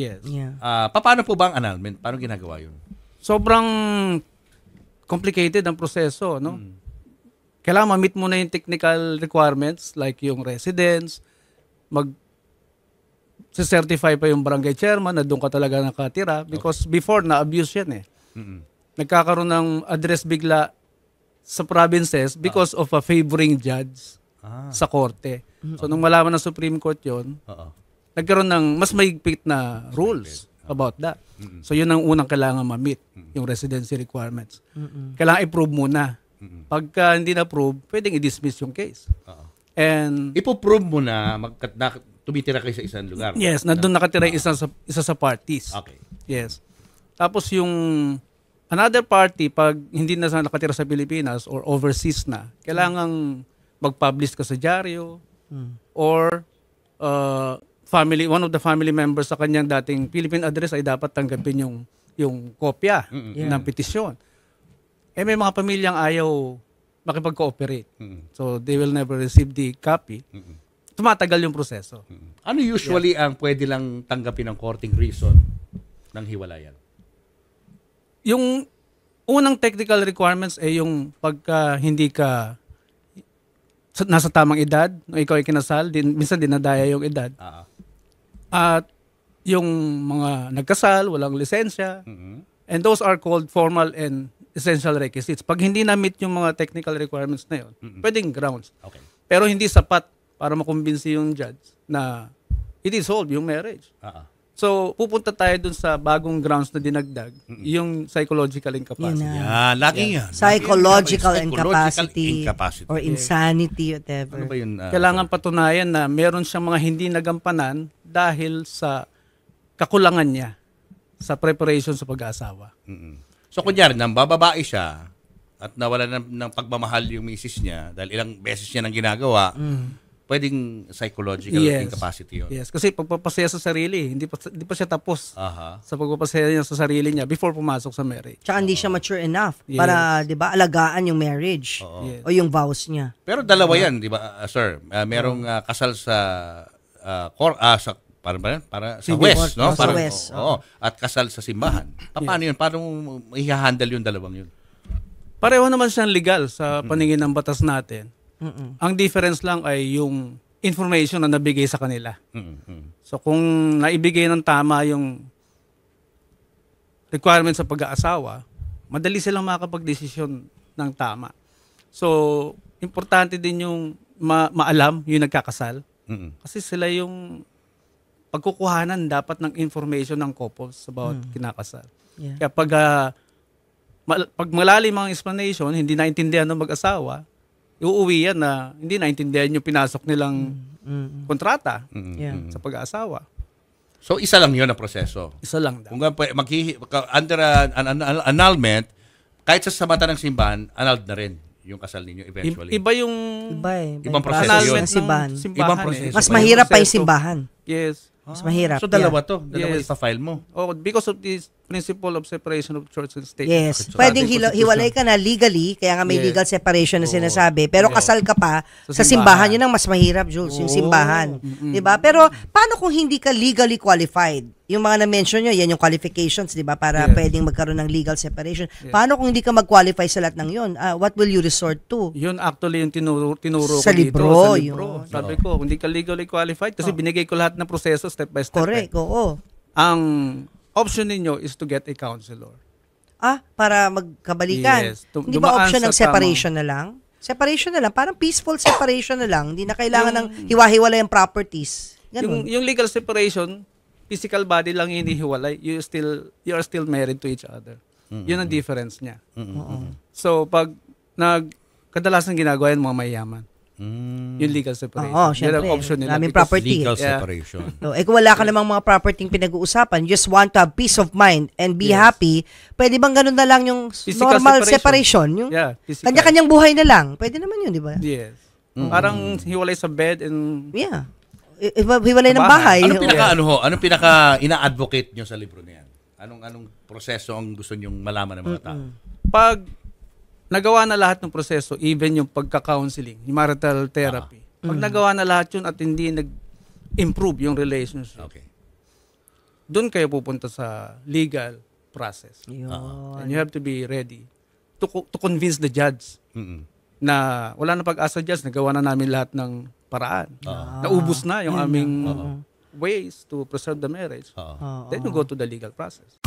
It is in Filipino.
Yes. Yeah. Paano po ba ang annulment? Paano ginagawa yun? Sobrang complicated ang proseso, no? Kailangan ma-meet mo na yung technical requirements like yung residence, certify pa yung barangay chairman na doon ka talaga nakatira because before na-abuse yan eh. Nagkakaroon ng address bigla sa provinces because of a favoring judge sa korte. So nung malaman ng Supreme Court yon, nagkaroon ng mas mahigpit na rules about that. So yun ang unang kailangan ma-meet, yung residency requirements. Kailangan i-prove muna. Pagka hindi na-prove, pwedeng i-dismiss yung case. And ipo-prove mo na tumitira kayo sa isang lugar. yes, nandun nakatira yung isa sa parties. Okay. Yes. Tapos yung another party, pag hindi na nakatira sa Pilipinas or overseas na, kailangang mag-publish ka sa dyaryo or one of the family members sa kanyang dating Philippine address ay dapat tanggapin yung kopya ng petisyon. Eh may mga pamilyang ayaw makipag-cooperate. So they will never receive the copy. Tumatagal yung proseso. Ano usually ang pwede lang tanggapin ng courting reason ng hiwalayan? Yung unang technical requirements ay yung pagka hindi ka nasa tamang edad, no, ikaw ay kinasal, minsan dinadaya yung edad. At yung mga nagkasal, walang lisensya. And those are called formal and essential requisites. Pag hindi na-meet yung mga technical requirements na yun, pwedeng grounds. Okay. Pero hindi sapat para makumbinsi yung judge na i-dissolve yung marriage. So, pupunta tayo dun sa bagong grounds na dinagdag, yung psychological incapacity. Yan, laging yan. Psychological incapacity or insanity, whatever. Ano ba yun? Kailangan patunayan na meron siyang mga hindi nagampanan dahil sa kakulangan niya sa preparation sa pag-aasawa. So, kunyari, nang bababae siya at nawala ng pagmamahal yung misis niya dahil ilang beses niya nang ginagawa, pwedeng psychological incapacity yun. Yes, kasi pagpapasaya sa sarili, hindi pa siya tapos sa pagpapasaya niya sa sarili niya before pumasok sa marriage. Tsaka hindi siya mature enough para, di ba, alagaan yung marriage o yung vows niya. Pero dalawa yan, di ba, sir? Merong kasal sa para sa West, no? Sa West. At kasal sa simbahan. Paano yun? Paano i-handle yung dalawang yun? Pareho naman siyang legal sa paningin ng batas natin. Ang difference lang ay yung information na nabigay sa kanila. So kung naibigay ng tama yung requirement sa pag-aasawa, madali silang makakapag-desisyon ng tama. So, importante din yung maalam yung nagkakasal. Kasi sila yung pagkukuhanan dapat ng information ng couples about kinakasal. Kaya pag malalim ang explanation, hindi naintindihan ng mag-asawa, uuwi yan na hindi naintindihan yung pinasok nilang kontrata sa pag-aasawa. So, isa lang yun ang proseso. Isa lang daw. Kung under an annulment, kahit sa mata ng simbahan, annulled na rin yung kasal ninyo eventually. Iba yung ibang proseso yun. Simbahan. Ibang proseso. Mas mahirap pa yung simbahan. Yes. Mas mahirap. So, dalawa to. Dalawa ipa-file mo. Oh, because of this principle of separation of church and state. Yes. Pwedeng hiwalay ka na legally, kaya nga may legal separation na sinasabi. Pero kasal ka pa sa simbahan. Yun ang mas mahirap, Jules, yung simbahan. Diba? Pero paano kung hindi ka legally qualified? Yung mga na-mention nyo, yan yung qualifications, diba? Para pwedeng magkaroon ng legal separation. Paano kung hindi ka mag-qualify sa lahat ng yun? What will you resort to? Yun actually yung tinuro sa ko libro, dito. Sa libro. Sabi ko, hindi ka legally qualified kasi binigay ko lahat ng proseso step by step. Correct, oo. Ang option ninyo is to get a counselor. Para magkabalikan. Yes. Hindi ba option ng separation na lang? Separation na lang. Parang peaceful separation na lang. Hindi na kailangan ng hiwa-hiwalay ang properties. Yung legal separation, physical body lang yung hinihiwalay. You are still married to each other. Yun ang difference niya. So, pag kadalasan ginagawa yan mga mayayaman. Yung legal separation. Oo, syempre. Yung option nila. Maraming property. Legal separation. So, kung wala ka namang mga property pinag-uusapan, just want to have peace of mind and be happy, pwede bang ganun na lang yung physical normal separation? Yung kanya-kanyang buhay na lang. Pwede naman yun, di ba? Yes. Parang hiwalay sa bed and... Yeah. Hiwalay ng bahay. Anong pinaka ina-advocate nyo sa libro na yan? Anong proseso ang gusto nyong malaman ng mga tao? Pag nagawa na lahat ng proseso, even yung pagka-counseling, yung marital therapy, pag nagawa na lahat yun at hindi nag-improve yung relationship, doon kayo pupunta sa legal process. Yun. And you have to be ready to convince the judge na wala na pag-asa, judge, nagawa na namin lahat ng paraan. Naubos na yung aming ways to preserve the marriage. Then you go to the legal process.